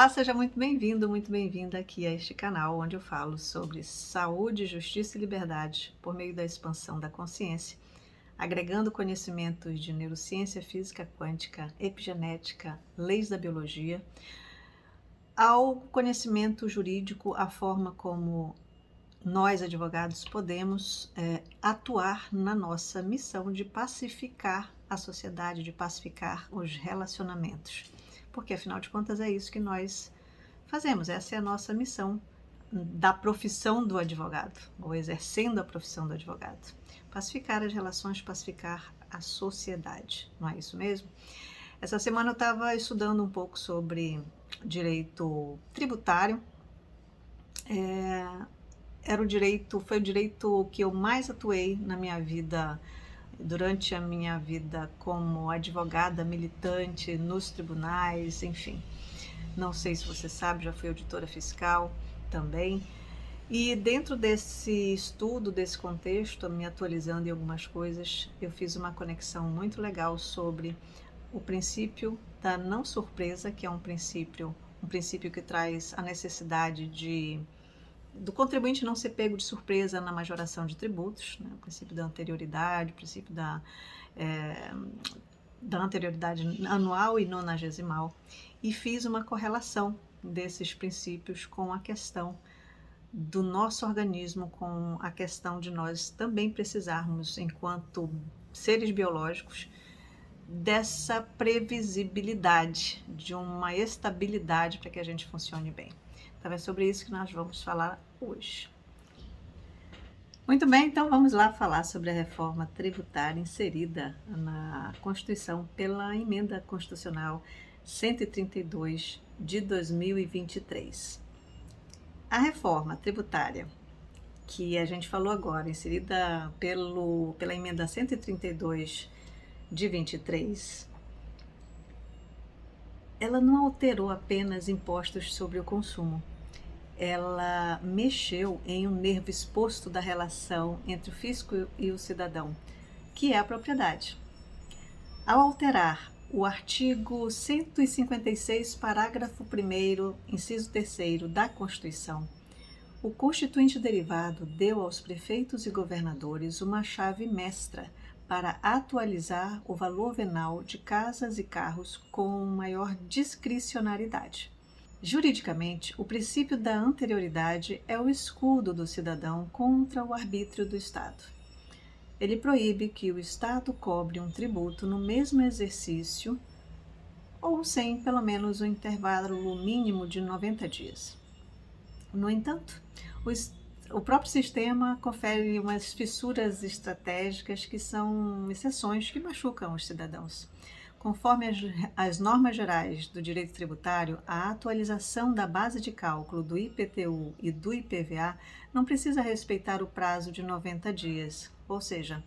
Olá, seja muito bem-vindo, muito bem-vinda aqui a este canal, onde eu falo sobre saúde, justiça e liberdade por meio da expansão da consciência, agregando conhecimentos de neurociência, física quântica, epigenética, leis da biologia, ao conhecimento jurídico, a forma como nós, advogados, podemos atuar na nossa missão de pacificar a sociedade, de pacificar os relacionamentos. Porque, afinal de contas, é isso que nós fazemos, essa é a nossa missão da profissão do advogado, ou exercendo a profissão do advogado. Pacificar as relações, pacificar a sociedade, não é isso mesmo? Essa semana eu estava estudando um pouco sobre direito tributário. Foi o direito que eu mais atuei na minha vida, durante a minha vida como advogada militante nos tribunais, enfim. Não sei se você sabe, já fui auditora fiscal também. E dentro desse estudo, desse contexto, me atualizando em algumas coisas, eu fiz uma conexão muito legal sobre o princípio da não surpresa, que é um princípio que traz a necessidade do contribuinte não ser pego de surpresa na majoração de tributos, né? O princípio da anterioridade, o princípio da anterioridade anual e nonagesimal, e fiz uma correlação desses princípios com a questão do nosso organismo, com a questão de nós também precisarmos, enquanto seres biológicos, dessa previsibilidade, de uma estabilidade para que a gente funcione bem. Então é sobre isso que nós vamos falar hoje. Muito bem, então vamos lá falar sobre a reforma tributária inserida na Constituição pela Emenda Constitucional 132 de 2023. A reforma tributária que a gente falou agora, inserida pela Emenda 132 de 23, ela não alterou apenas impostos sobre o consumo. Ela mexeu em um nervo exposto da relação entre o fisco e o cidadão, que é a propriedade. Ao alterar o artigo 156, parágrafo 1º, inciso 3º da Constituição, o Constituinte derivado deu aos prefeitos e governadores uma chave mestra para atualizar o valor venal de casas e carros com maior discricionariedade. Juridicamente, o princípio da anterioridade é o escudo do cidadão contra o arbítrio do Estado. Ele proíbe que o Estado cobre um tributo no mesmo exercício ou sem pelo menos um intervalo mínimo de 90 dias. No entanto, o próprio sistema confere umas fissuras estratégicas que são exceções que machucam os cidadãos. Conforme as normas gerais do direito tributário, a atualização da base de cálculo do IPTU e do IPVA não precisa respeitar o prazo de 90 dias, ou seja,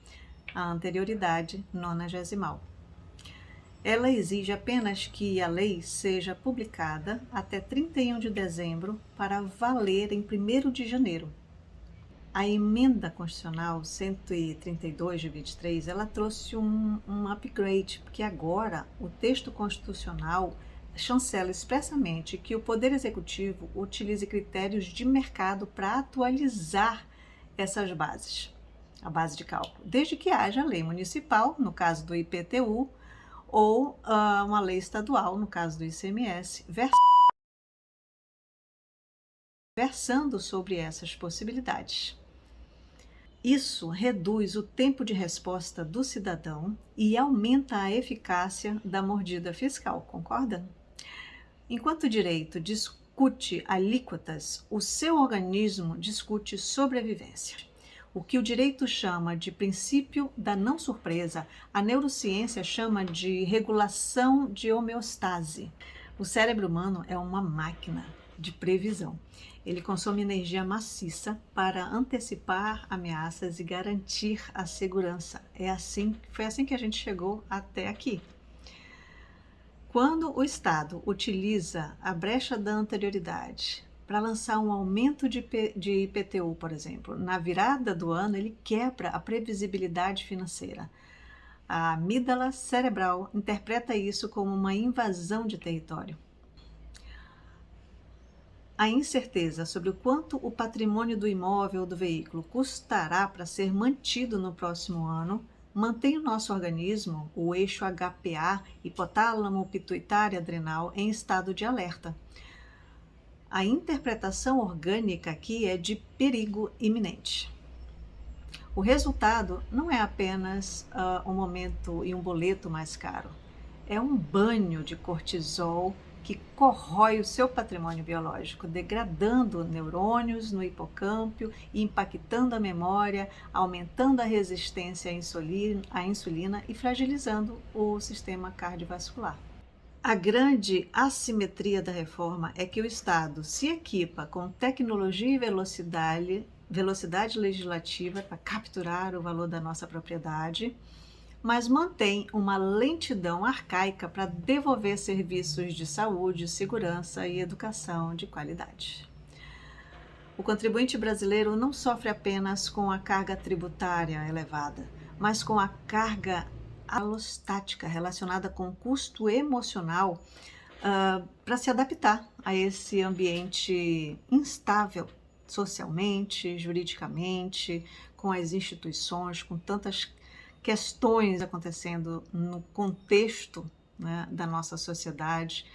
a anterioridade nonagesimal. Ela exige apenas que a lei seja publicada até 31 de dezembro para valer em 1º de janeiro. A Emenda Constitucional 132 de 23, ela trouxe um upgrade, porque agora o texto constitucional chancela expressamente que o Poder Executivo utilize critérios de mercado para atualizar essas bases, a base de cálculo, desde que haja lei municipal, no caso do IPTU, ou uma lei estadual, no caso do ICMS, versando sobre essas possibilidades. Isso reduz o tempo de resposta do cidadão e aumenta a eficácia da mordida fiscal, concorda? Enquanto o direito discute alíquotas, o seu organismo discute sobrevivência. O que o direito chama de princípio da não surpresa, a neurociência chama de regulação de homeostase. O cérebro humano é uma máquina de previsão. Ele consome energia maciça para antecipar ameaças e garantir a segurança. Foi assim que a gente chegou até aqui. Quando o Estado utiliza a brecha da anterioridade para lançar um aumento de IPTU, por exemplo, na virada do ano, ele quebra a previsibilidade financeira. A amígdala cerebral interpreta isso como uma invasão de território. A incerteza sobre o quanto o patrimônio do imóvel ou do veículo custará para ser mantido no próximo ano mantém o nosso organismo, o eixo HPA, hipotálamo pituitário adrenal, em estado de alerta. A interpretação orgânica aqui é de perigo iminente. O resultado não é apenas um momento e um boleto mais caro. É um banho de cortisol que corrói o seu patrimônio biológico, degradando neurônios no hipocâmpio e impactando a memória, aumentando a resistência à insulina e fragilizando o sistema cardiovascular. A grande assimetria da reforma é que o Estado se equipa com tecnologia e velocidade legislativa para capturar o valor da nossa propriedade, mas mantém uma lentidão arcaica para devolver serviços de saúde, segurança e educação de qualidade. O contribuinte brasileiro não sofre apenas com a carga tributária elevada, mas com a carga alostática relacionada com o custo emocional para se adaptar a esse ambiente instável socialmente, juridicamente, com as instituições, com tantas questões acontecendo no contexto, né, da nossa sociedade.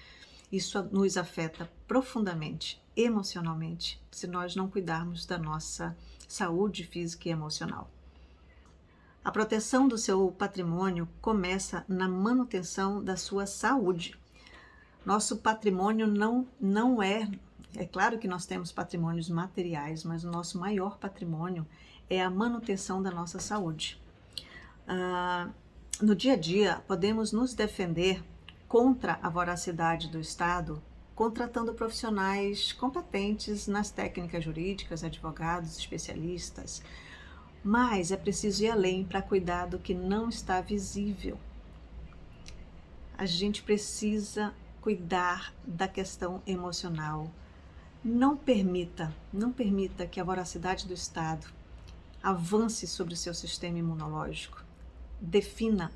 Isso nos afeta profundamente, emocionalmente, se nós não cuidarmos da nossa saúde física e emocional. A proteção do seu patrimônio começa na manutenção da sua saúde. Nosso patrimônio não é claro que nós temos patrimônios materiais, mas o nosso maior patrimônio é a manutenção da nossa saúde. No dia a dia, podemos nos defender contra a voracidade do Estado, contratando profissionais competentes nas técnicas jurídicas, advogados, especialistas, mas é preciso ir além para cuidar do que não está visível. A gente precisa cuidar da questão emocional. Não permita que a voracidade do Estado avance sobre o seu sistema imunológico. Defina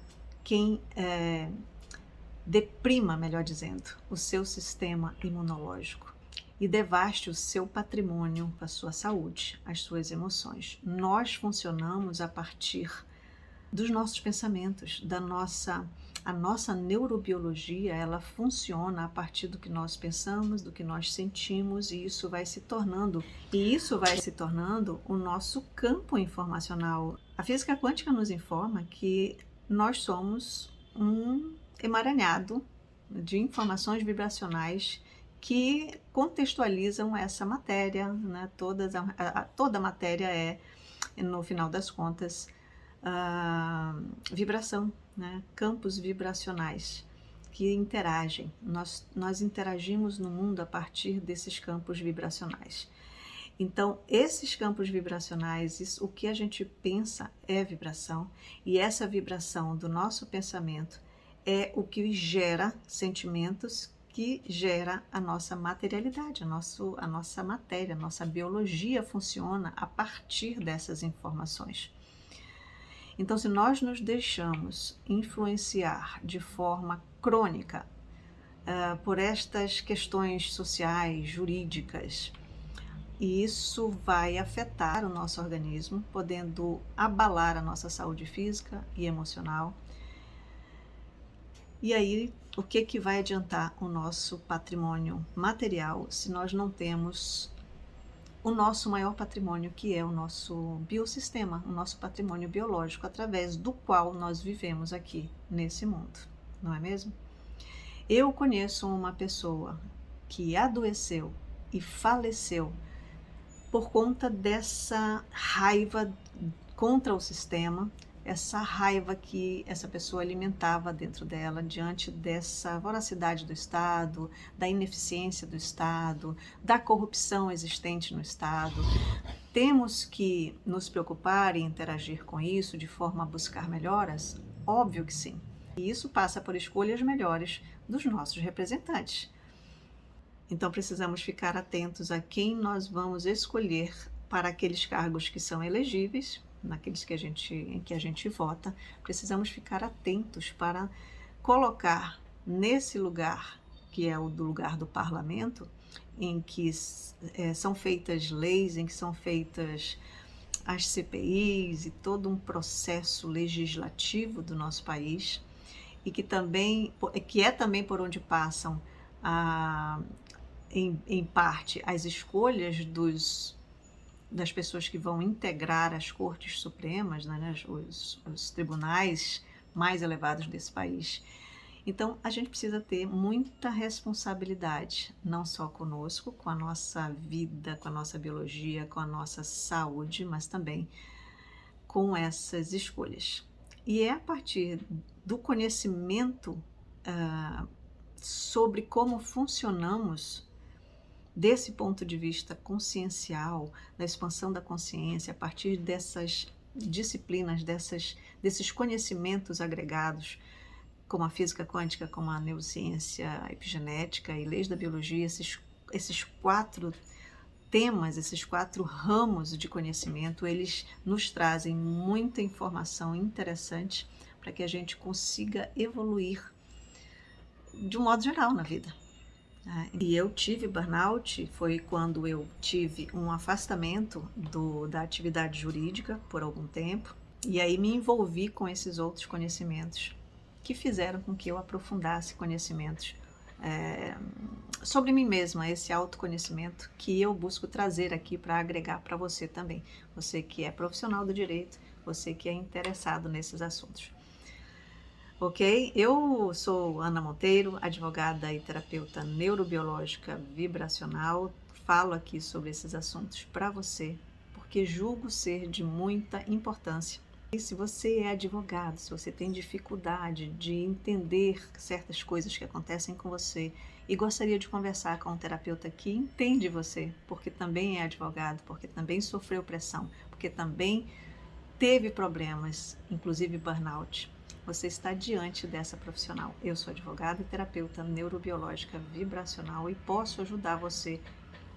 deprima, melhor dizendo, o seu sistema imunológico e devaste o seu patrimônio, a sua saúde, as suas emoções. Nós funcionamos a partir dos nossos pensamentos, a nossa neurobiologia, ela funciona a partir do que nós pensamos, do que nós sentimos, e isso vai se tornando o nosso campo informacional. A física quântica nos informa que nós somos um emaranhado de informações vibracionais que contextualizam essa matéria, né? Toda a matéria é, no final das contas, vibração, né? Campos vibracionais que interagem. Nós interagimos no mundo a partir desses campos vibracionais. Então, esses campos vibracionais, o que a gente pensa é vibração, e essa vibração do nosso pensamento é o que gera sentimentos, que gera a nossa materialidade, a nossa matéria, a nossa biologia funciona a partir dessas informações. Então, se nós nos deixamos influenciar de forma crônica por estas questões sociais, jurídicas, e isso vai afetar o nosso organismo, podendo abalar a nossa saúde física e emocional. E aí, o que vai adiantar o nosso patrimônio material se nós não temos o nosso maior patrimônio, que é o nosso biossistema, o nosso patrimônio biológico, através do qual nós vivemos aqui nesse mundo, não é mesmo? Eu conheço uma pessoa que adoeceu e faleceu por conta dessa raiva contra o sistema, essa raiva que essa pessoa alimentava dentro dela diante dessa voracidade do Estado, da ineficiência do Estado, da corrupção existente no Estado. Temos que nos preocupar e interagir com isso de forma a buscar melhoras? Óbvio que sim. E isso passa por escolhas melhores dos nossos representantes. Então precisamos ficar atentos a quem nós vamos escolher para aqueles cargos que são elegíveis, naqueles em que a gente vota. Precisamos ficar atentos para colocar nesse lugar, que é o do lugar do parlamento, em que são feitas leis, em que são feitas as CPIs e todo um processo legislativo do nosso país, e que é também por onde passam em parte as escolhas das pessoas que vão integrar as Cortes Supremas, né, os tribunais mais elevados desse país. Então, a gente precisa ter muita responsabilidade, não só conosco, com a nossa vida, com a nossa biologia, com a nossa saúde, mas também com essas escolhas. E é a partir do conhecimento sobre como funcionamos desse ponto de vista consciencial, da expansão da consciência, a partir dessas disciplinas, desses conhecimentos agregados, como a física quântica, como a neurociência, a epigenética e leis da biologia, esses 4 temas, esses 4 ramos de conhecimento, eles nos trazem muita informação interessante para que a gente consiga evoluir de um modo geral na vida. E eu tive burnout, foi quando eu tive um afastamento da atividade jurídica por algum tempo, e aí me envolvi com esses outros conhecimentos que fizeram com que eu aprofundasse conhecimentos sobre mim mesma, esse autoconhecimento que eu busco trazer aqui para agregar para você também, você que é profissional do direito, você que é interessado nesses assuntos. Ok? Eu sou Ana Monteiro, advogada e terapeuta neurobiológica vibracional. Falo aqui sobre esses assuntos para você, porque julgo ser de muita importância. E se você é advogado, se você tem dificuldade de entender certas coisas que acontecem com você e gostaria de conversar com um terapeuta que entende você, porque também é advogado, porque também sofreu pressão, porque também teve problemas, inclusive burnout, você está diante dessa profissional. Eu sou advogada e terapeuta neurobiológica vibracional e posso ajudar você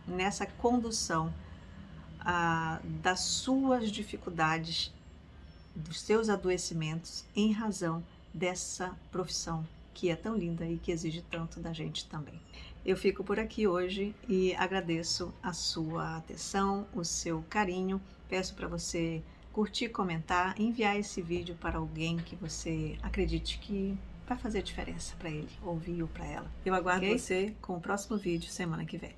nessa condução das suas dificuldades, dos seus adoecimentos, em razão dessa profissão que é tão linda e que exige tanto da gente também. Eu fico por aqui hoje e agradeço a sua atenção, o seu carinho. Peço para você curtir, comentar, enviar esse vídeo para alguém que você acredite que vai fazer diferença para ele, ouvir ou para ela. Eu aguardo você com o próximo vídeo semana que vem.